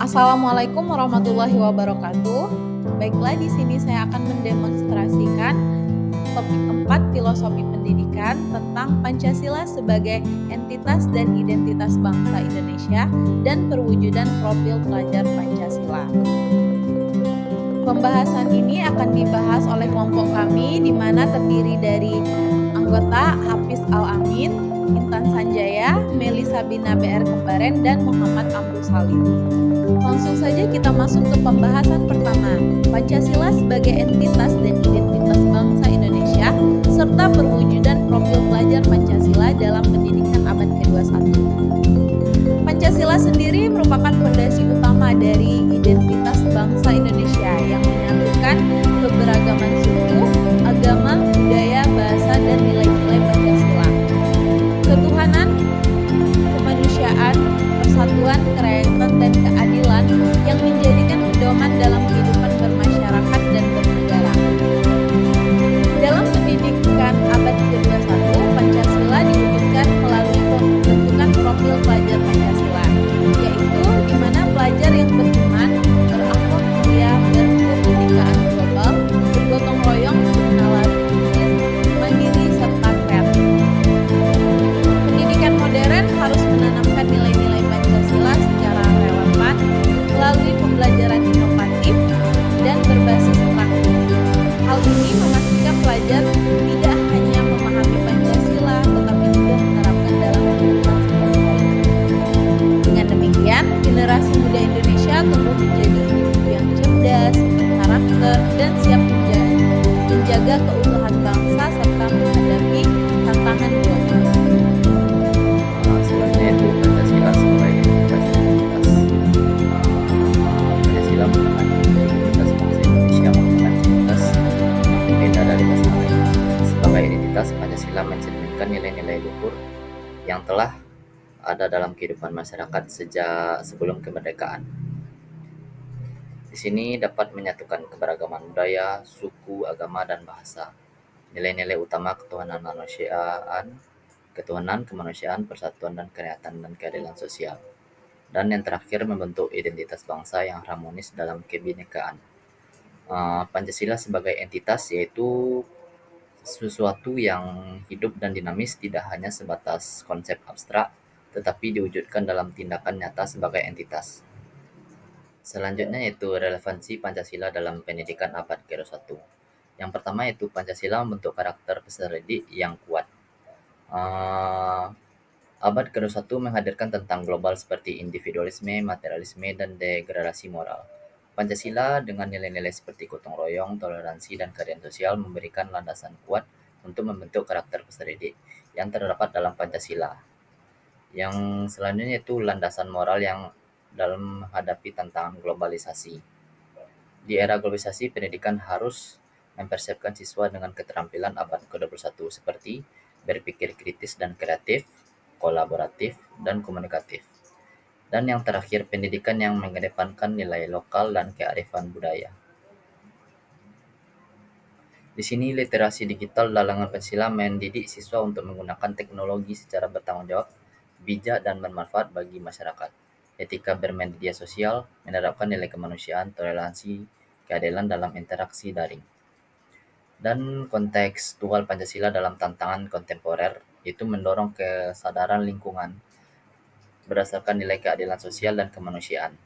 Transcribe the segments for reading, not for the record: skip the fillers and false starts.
Assalamualaikum warahmatullahi wabarakatuh. Baiklah, di sini saya akan mendemonstrasikan topik 4 filosofi pendidikan tentang Pancasila sebagai entitas dan identitas bangsa Indonesia dan perwujudan profil pelajar Pancasila. Pembahasan ini akan dibahas oleh kelompok kami di mana terdiri dari anggota Hafiz Al-Amin, Intan Sanjaya, Meli Sabina BR Kembaren, dan Muhammad Amru Salim. Langsung saja kita masuk ke pembahasan pertama, Pancasila sebagai entitas dan identitas bangsa Indonesia, serta perwujudan profil pelajar Pancasila dalam pendidikan abad ke-21. Pancasila sendiri merupakan fondasi utama dari identitas bangsa Indonesia yang menyatukan keberagaman suku, agama, budaya, bahasa, dan nilai-nilai Pancasila. Ketuhanan, kemanusiaan, persatuan, kerakyatan, dan keadilan yang menjadikan pedoman dalam kehidupan bermasyarakat dan bernegara. Dalam pendidikan abad ke-21, Pancasila diwujudkan melalui pembentukan profil pelajar Pancasila, yaitu di mana pelajar yang beriman, berakhlak mulia, berkebinekaan global, bergotong royong, bernalartis, mandiri, serta kreatif. Pendidikan modern harus menanamkan nilai-nilai Pancasila secara relevan melalui pembelajaran inovatif dan berbasis praktik. Hal ini memastikan pelajar tidak hanya memahami Pancasila, tetapi juga menerapkan dalam kehidupan sehari-hari. Dengan demikian, generasi muda Indonesia tumbuh menjadi individu yang cerdas, berkarakter, dan siap menjaga keutuhan bangsa serta menghadapi tantangan global. Selanjutnya itu Pancasila sebagai identitas. Pancasila merupakan identitas bangsa Indonesia, merupakan identitas yang berbeda dari bangsa lain. Sebagai identitas, Pancasila mencerminkan nilai-nilai luhur yang telah ada dalam kehidupan masyarakat sejak sebelum kemerdekaan. Di sini dapat menyatukan keberagaman budaya, suku, agama, dan bahasa. Nilai-nilai utama ketuhanan, kemanusiaan, persatuan, dan kerakyatan, dan keadilan sosial. Dan yang terakhir membentuk identitas bangsa yang harmonis dalam kebinekaan. Pancasila sebagai entitas yaitu sesuatu yang hidup dan dinamis, tidak hanya sebatas konsep abstrak, tetapi diwujudkan dalam tindakan nyata sebagai entitas. Selanjutnya yaitu relevansi Pancasila dalam pendidikan abad ke-21. Yang pertama yaitu Pancasila membentuk karakter peserta didik yang kuat. Abad ke-21 menghadirkan tentang global seperti individualisme, materialisme, dan degradasi moral. Pancasila dengan nilai-nilai seperti gotong royong, toleransi, dan keadilan sosial memberikan landasan kuat untuk membentuk karakter peserta didik yang terdapat dalam Pancasila. Yang selanjutnya itu landasan moral yang dalam menghadapi tantangan globalisasi. Di era globalisasi, pendidikan harus mempersiapkan siswa dengan keterampilan abad ke-21 seperti berpikir kritis dan kreatif, kolaboratif, dan komunikatif. Dan yang terakhir, pendidikan yang mengedepankan nilai lokal dan kearifan budaya. Di sini literasi digital dalam Pancasila mendidik siswa untuk menggunakan teknologi secara bertanggung jawab, bijak, dan bermanfaat bagi masyarakat. Etika bermedia sosial menerapkan nilai kemanusiaan, toleransi, keadilan dalam interaksi daring. Dan kontekstual Pancasila dalam tantangan kontemporer itu mendorong kesadaran lingkungan berdasarkan nilai keadilan sosial dan kemanusiaan.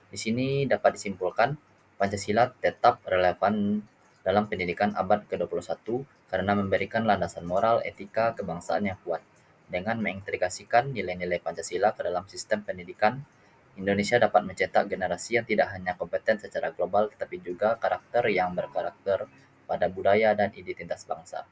Di sini dapat disimpulkan Pancasila tetap relevan dalam pendidikan abad ke-21 karena memberikan landasan moral, etika, kebangsaan yang kuat. Dengan mengintegrasikan nilai-nilai Pancasila ke dalam sistem pendidikan, Indonesia dapat mencetak generasi yang tidak hanya kompeten secara global, tetapi juga karakter yang berkarakter pada budaya dan identitas bangsa.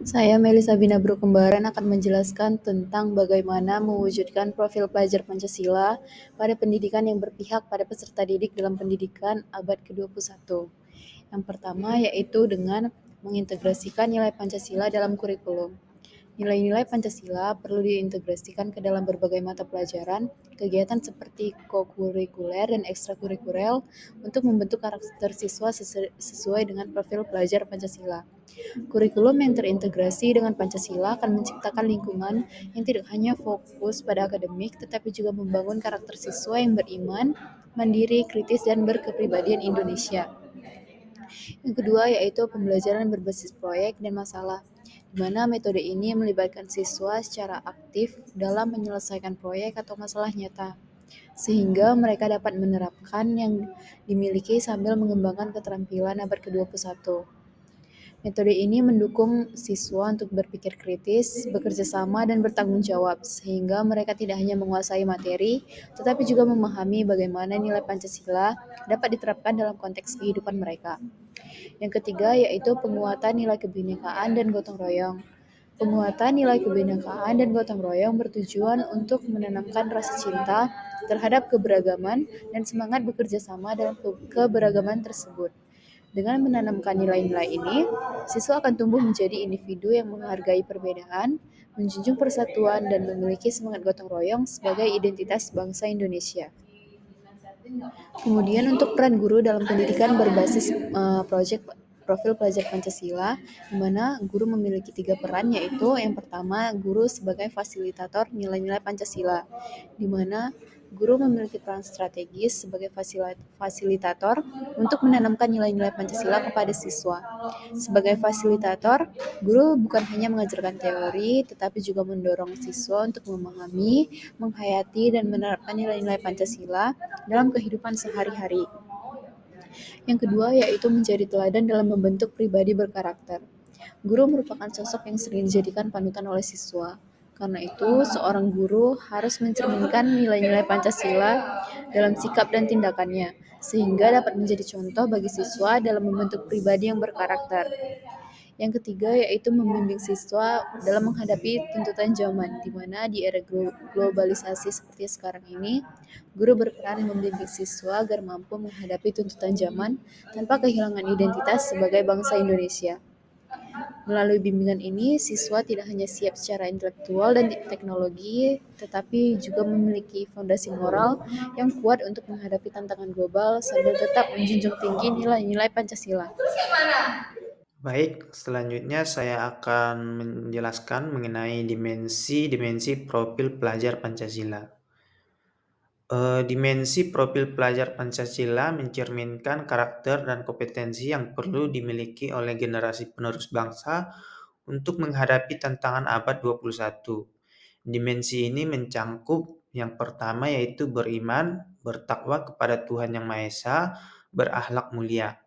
Saya Meli Sabina BR Kembaren akan menjelaskan tentang bagaimana mewujudkan profil pelajar Pancasila pada pendidikan yang berpihak pada peserta didik dalam pendidikan abad ke-21. Yang pertama yaitu dengan mengintegrasikan nilai Pancasila dalam kurikulum. Nilai-nilai Pancasila perlu diintegrasikan ke dalam berbagai mata pelajaran, kegiatan seperti kokurikuler dan ekstrakurikuler untuk membentuk karakter siswa sesuai dengan profil pelajar Pancasila. Kurikulum yang terintegrasi dengan Pancasila akan menciptakan lingkungan yang tidak hanya fokus pada akademik, tetapi juga membangun karakter siswa yang beriman, mandiri, kritis, dan berkepribadian Indonesia. Yang kedua yaitu pembelajaran berbasis proyek dan masalah, di mana metode ini melibatkan siswa secara aktif dalam menyelesaikan proyek atau masalah nyata, sehingga mereka dapat menerapkan yang dimiliki sambil mengembangkan keterampilan abad ke-21. Metode ini mendukung siswa untuk berpikir kritis, bekerja sama, dan bertanggung jawab, sehingga mereka tidak hanya menguasai materi, tetapi juga memahami bagaimana nilai Pancasila dapat diterapkan dalam konteks kehidupan mereka. Yang ketiga yaitu penguatan nilai kebinekaan dan gotong royong. Penguatan nilai kebinekaan dan gotong royong bertujuan untuk menanamkan rasa cinta terhadap keberagaman dan semangat bekerja sama dalam keberagaman tersebut. Dengan menanamkan nilai-nilai ini, siswa akan tumbuh menjadi individu yang menghargai perbedaan, menjunjung persatuan, dan memiliki semangat gotong royong sebagai identitas bangsa Indonesia. Kemudian untuk peran guru dalam pendidikan berbasis proyek profil pelajar Pancasila, di mana guru memiliki 3 peran, yaitu yang pertama, guru sebagai fasilitator nilai-nilai Pancasila, di mana guru memiliki peran strategis sebagai fasilitator untuk menanamkan nilai-nilai Pancasila kepada siswa. Sebagai fasilitator, guru bukan hanya mengajarkan teori, tetapi juga mendorong siswa untuk memahami, menghayati, dan menerapkan nilai-nilai Pancasila dalam kehidupan sehari-hari. Yang kedua yaitu menjadi teladan dalam membentuk pribadi berkarakter. Guru merupakan sosok yang sering dijadikan panutan oleh siswa. Karena itu, seorang guru harus mencerminkan nilai-nilai Pancasila dalam sikap dan tindakannya, sehingga dapat menjadi contoh bagi siswa dalam membentuk pribadi yang berkarakter. Yang ketiga yaitu membimbing siswa dalam menghadapi tuntutan zaman, di mana di era globalisasi seperti sekarang ini, guru berperan membimbing siswa agar mampu menghadapi tuntutan zaman tanpa kehilangan identitas sebagai bangsa Indonesia. Melalui bimbingan ini, siswa tidak hanya siap secara intelektual dan teknologi, tetapi juga memiliki fondasi moral yang kuat untuk menghadapi tantangan global sambil tetap menjunjung tinggi nilai-nilai Pancasila. Baik, selanjutnya saya akan menjelaskan mengenai dimensi-dimensi profil pelajar Pancasila. Dimensi profil pelajar Pancasila mencerminkan karakter dan kompetensi yang perlu dimiliki oleh generasi penerus bangsa untuk menghadapi tantangan abad 21. Dimensi ini mencangkup yang pertama yaitu beriman, bertakwa kepada Tuhan Yang Maha Esa, berakhlak mulia,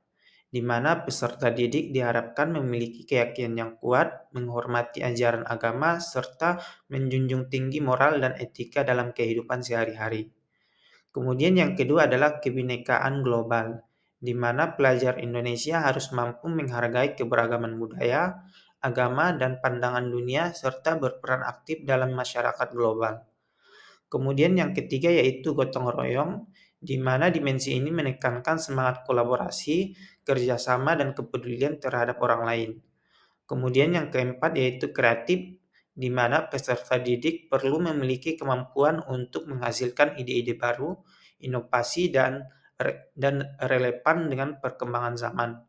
di mana peserta didik diharapkan memiliki keyakinan yang kuat, menghormati ajaran agama, serta menjunjung tinggi moral dan etika dalam kehidupan sehari-hari. Kemudian yang kedua adalah kebinekaan global, di mana pelajar Indonesia harus mampu menghargai keberagaman budaya, agama, dan pandangan dunia, serta berperan aktif dalam masyarakat global. Kemudian yang ketiga yaitu gotong royong, di mana dimensi ini menekankan semangat kolaborasi, kerjasama, dan kepedulian terhadap orang lain. Kemudian yang keempat yaitu kreatif, di mana peserta didik perlu memiliki kemampuan untuk menghasilkan ide-ide baru, inovasi, dan relevan dengan perkembangan zaman.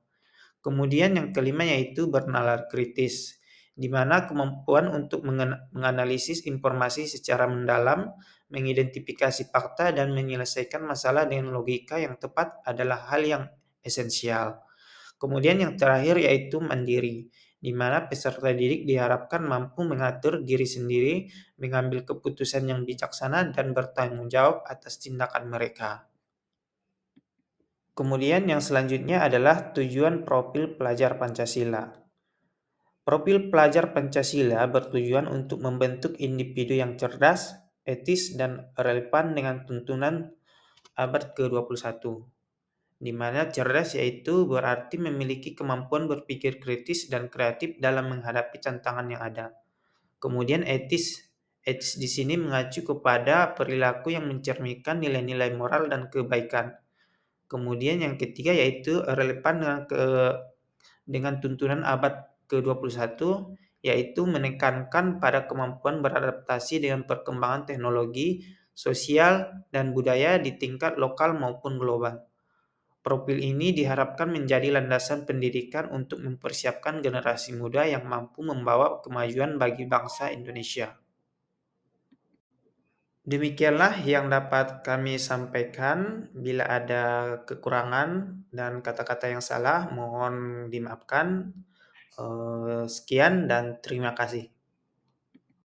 Kemudian yang kelima yaitu bernalar kritis, di mana kemampuan untuk menganalisis informasi secara mendalam, mengidentifikasi fakta, dan menyelesaikan masalah dengan logika yang tepat adalah hal yang esensial. Kemudian yang terakhir yaitu mandiri, di mana peserta didik diharapkan mampu mengatur diri sendiri, mengambil keputusan yang bijaksana, dan bertanggung jawab atas tindakan mereka. Kemudian yang selanjutnya adalah tujuan profil pelajar Pancasila. Profil pelajar Pancasila bertujuan untuk membentuk individu yang cerdas, etis, dan relevan dengan tuntunan abad ke-21. Di mana cerdas yaitu berarti memiliki kemampuan berpikir kritis dan kreatif dalam menghadapi tantangan yang ada. Kemudian etis di sini mengacu kepada perilaku yang mencerminkan nilai-nilai moral dan kebaikan. Kemudian yang ketiga yaitu relevan dengan tuntunan abad ke-21, yaitu menekankan pada kemampuan beradaptasi dengan perkembangan teknologi, sosial, dan budaya di tingkat lokal maupun global. Profil ini diharapkan menjadi landasan pendidikan untuk mempersiapkan generasi muda yang mampu membawa kemajuan bagi bangsa Indonesia. Demikianlah yang dapat kami sampaikan. Bila ada kekurangan dan kata-kata yang salah, mohon dimaafkan. Sekian dan terima kasih.